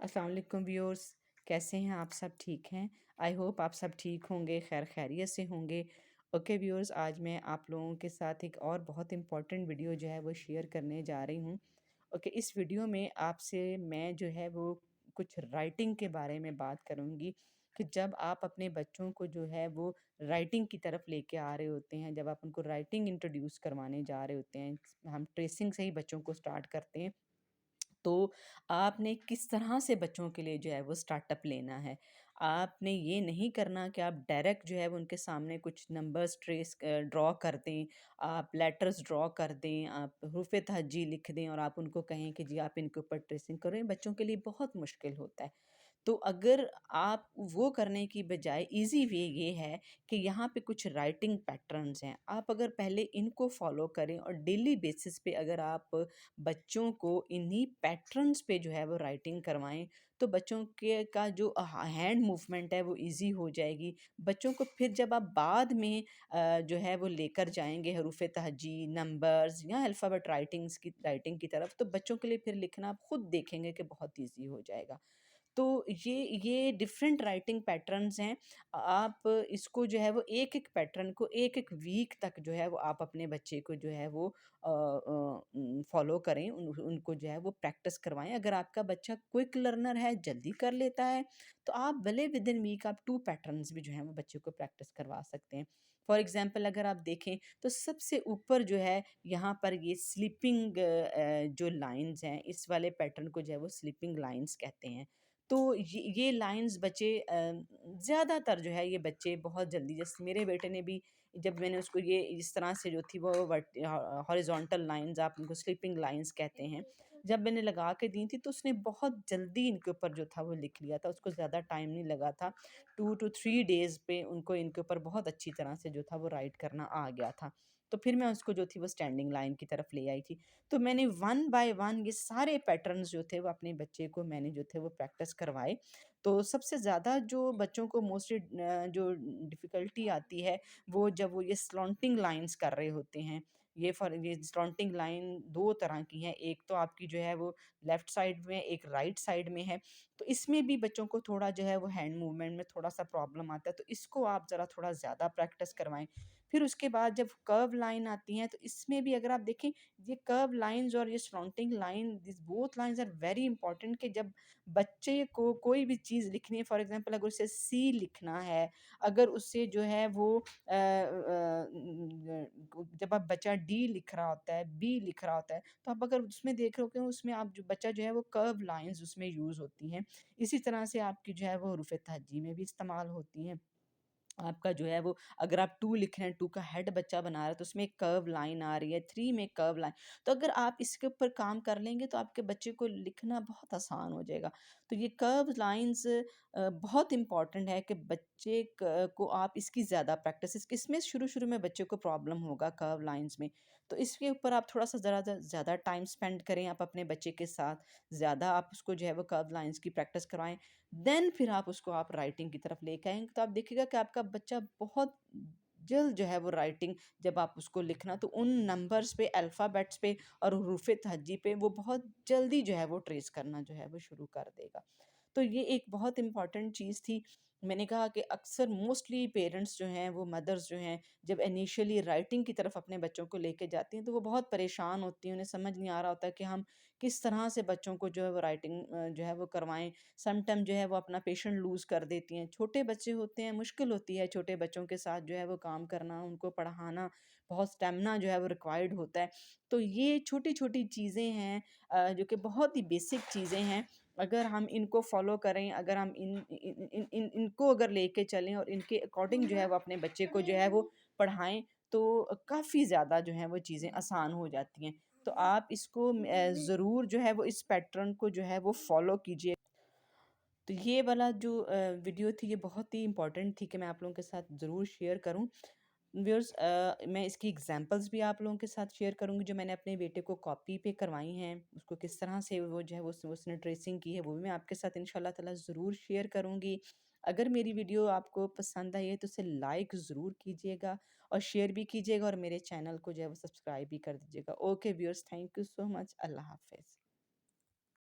अस्सलाम वालेकुम व्यूअर्स। कैसे हैं आप सब? ठीक हैं? आई होप आप सब ठीक होंगे, खैर खैरियत से होंगे। ओके व्यूअर्स, आज मैं आप लोगों के साथ एक और बहुत इम्पोर्टेंट वीडियो जो है वो शेयर करने जा रही हूँ। ओके, इस वीडियो में आपसे मैं जो है वो कुछ राइटिंग के बारे में बात करूँगी कि जब आप अपने बच्चों को जो है वो राइटिंग की तरफ लेके आ रहे होते हैं, जब आप उनको राइटिंग इंट्रोड्यूस करवाने जा रहे होते हैं, हम ट्रेसिंग से ही बच्चों को स्टार्ट करते हैं। तो आपने किस तरह से बच्चों के लिए जो है वो स्टार्टअप लेना है। आपने ये नहीं करना कि आप डायरेक्ट जो है वो उनके सामने कुछ नंबर्स ड्रॉ कर दें, आप लेटर्स ड्रॉ कर दें, आप हरूफ़ तहज्जी लिख दें और आप उनको कहें कि जी आप इनके ऊपर ट्रेसिंग करें, बच्चों के लिए बहुत मुश्किल होता है। तो अगर आप वो करने की बजाय ईज़ी वे ये है कि यहाँ पे कुछ राइटिंग पैटर्न्स हैं। आप अगर पहले इनको फ़ॉलो करें और डेली बेसिस पे अगर आप बच्चों को इन्हीं पैटर्न्स पे जो है वो राइटिंग करवाएँ, तो बच्चों के का जो हैंड मूवमेंट है वो ईज़ी हो जाएगी। बच्चों को फिर जब आप बाद में जो है वो लेकर जाएँगे हरूफ़ तहज्जी, नंबर्स या अल्फ़ाबेट राइटिंग की तरफ, तो बच्चों के लिए फिर लिखना आप खुद देखेंगे कि बहुत ईज़ी हो जाएगा। तो ये डिफरेंट राइटिंग पैटर्न्स हैं। आप इसको जो है वो एक-एक पैटर्न को एक-एक वीक तक जो है वो आप अपने बच्चे को जो है वो फ़ॉलो करें, उनको जो है वो प्रैक्टिस करवाएँ। अगर आपका बच्चा क्विक लर्नर है, जल्दी कर लेता है, तो आप भले विदिन वीक आप 2 पैटर्न्स भी जो हैं वो बच्चे को प्रैक्टिस करवा सकते हैं। फॉर एग्ज़ाम्पल अगर आप देखें तो सबसे ऊपर जो है यहाँ पर ये स्लीपिंग जो लाइन्स हैं, इस वाले पैटर्न को जो है वो स्लीपिंग लाइन्स कहते हैं। तो ये लाइन्स बच्चे ज़्यादातर जो है ये बच्चे बहुत जल्दी, जैसे मेरे बेटे ने भी जब मैंने उसको ये इस तरह से जो थी वो हॉरिजॉन्टल लाइन्स, आप उनको स्लीपिंग लाइन्स कहते हैं, जब मैंने लगा के दी थी तो उसने बहुत जल्दी इनके ऊपर जो था वो लिख लिया था। उसको ज़्यादा टाइम नहीं लगा था। 2 टू 3 डेज़ पे उनको इनके ऊपर बहुत अच्छी तरह से जो था वो राइट करना आ गया था। तो फिर मैं उसको जो थी वो स्टैंडिंग लाइन की तरफ ले आई थी। तो मैंने वन बाय वन ये सारे पैटर्न्स जो थे वो अपने बच्चे को मैंने जो थे वो प्रैक्टिस करवाए। तो सबसे ज़्यादा जो बच्चों को मोस्टली जो डिफ़िकल्टी आती है वो जब वो ये स्लॉन्टिंग लाइन्स कर रहे होते हैं। ये स्लॉन्टिंग लाइन 2 तरह की हैं, एक तो आपकी जो है वो लेफ्ट साइड में, एक राइट साइड में है। तो इसमें भी बच्चों को थोड़ा जो है वो हैंड मूवमेंट में थोड़ा-सा प्रॉब्लम आता है, तो इसको आप ज़रा थोड़ा ज़्यादा प्रैक्टिस करवाएँ। फिर उसके बाद जब कर्व लाइन आती हैं तो इसमें भी अगर आप देखें, ये कर्व लाइन्स और ये slanting line, this both lines are very important कि जब बच्चे को कोई भी चीज़ लिखनी है, फॉर एग्जांपल अगर उसे सी लिखना है, अगर उससे जो है वो जब आप बच्चा डी लिख रहा होता है, बी लिख रहा होता है, तो आप अगर उसमें देख रहे हो कि उसमें आप जो बच्चा जो है वो कर्व लाइन्स उसमें यूज़ होती हैं। इसी तरह से आपकी जो है वो हरूफ़ तहज्जी में भी इस्तेमाल होती हैं। आपका जो है वो अगर आप 2 लिख रहे हैं, 2 का हेड बच्चा बना रहा है, तो उसमें एक कर्व लाइन आ रही है, 3 में कर्व लाइन। तो अगर आप इसके ऊपर काम कर लेंगे तो आपके बच्चे को लिखना बहुत आसान हो जाएगा। तो ये कर्व लाइन्स बहुत इम्पोर्टेंट है कि बच्चे को आप इसकी ज़्यादा प्रैक्टिस, इसमें शुरू-शुरू में बच्चे को प्रॉब्लम होगा कर्व लाइन्स में। तो इसके ऊपर आप थोड़ा-सा ज़रा ज़्यादा टाइम स्पेंड करें आप अपने बच्चे के साथ, ज़्यादा आप उसको जो है वो कर्व लाइन्स की प्रैक्टिस करवाएँ। देन फिर आप उसको आप राइटिंग की तरफ लेके आएँगे, तो आप देखिएगा कि आपका बच्चा बहुत जल्द जो है वो राइटिंग, जब आप उसको लिखना तो उन नंबर्स पे, अल्फ़ाबेट्स पे और हरूफ़े तहज्जी पे वो बहुत जल्दी जो है वो ट्रेस करना जो है वो शुरू कर देगा। तो ये एक बहुत इम्पॉर्टेंट चीज़ थी। मैंने कहा कि अक्सर मोस्टली पेरेंट्स जो हैं वो मदर्स जो हैं, जब इनिशियली राइटिंग की तरफ अपने बच्चों को लेके जाती हैं तो वो बहुत परेशान होती हैं। उन्हें समझ नहीं आ रहा होता कि हम किस तरह से बच्चों को जो है वो राइटिंग जो है वो करवाएँ। समटाइम जो है वो अपना पेशेंस लूज़ कर देती हैं। छोटे बच्चे होते हैं, मुश्किल होती है छोटे बच्चों के साथ जो है वो काम करना, उनको पढ़ाना, बहुत स्टैमिना जो है वो रिक्वायर्ड होता है। तो ये छोटी-छोटी चीज़ें हैं जो कि बहुत ही बेसिक चीज़ें हैं। अगर हम इनको फ़ॉलो करें, अगर हम इनको अगर लेके चलें और इनके अकॉर्डिंग जो है वो अपने बच्चे को जो है वो पढ़ाएँ, तो काफ़ी ज़्यादा जो है वो चीज़ें आसान हो जाती हैं। तो आप इसको ज़रूर जो है वो इस पैटर्न को जो है वो फ़ॉलो कीजिए। तो ये वाला जो वीडियो थी ये बहुत ही इम्पोर्टेंट थी कि मैं आप लोगों के साथ ज़रूर शेयर करूँ। व्यूअर्स, मैं इसकी एग्ज़ाम्पल्स भी आप लोगों के साथ शेयर करूँगी जो मैंने अपने बेटे को कॉपी पे करवाई हैं। उसको किस तरह से वो जो है वो उसने ट्रेसिंग की है वो भी मैं आपके साथ इंशाल्लाह ताला ज़रूर शेयर करूँगी। अगर मेरी वीडियो आपको पसंद आई है तो उसे लाइक ज़रूर कीजिएगा और शेयर भी कीजिएगा और मेरे चैनल को जो है वो सब्सक्राइब भी कर दीजिएगा। Okay viewers, thank you so much. अल्लाह हाफ़िज़।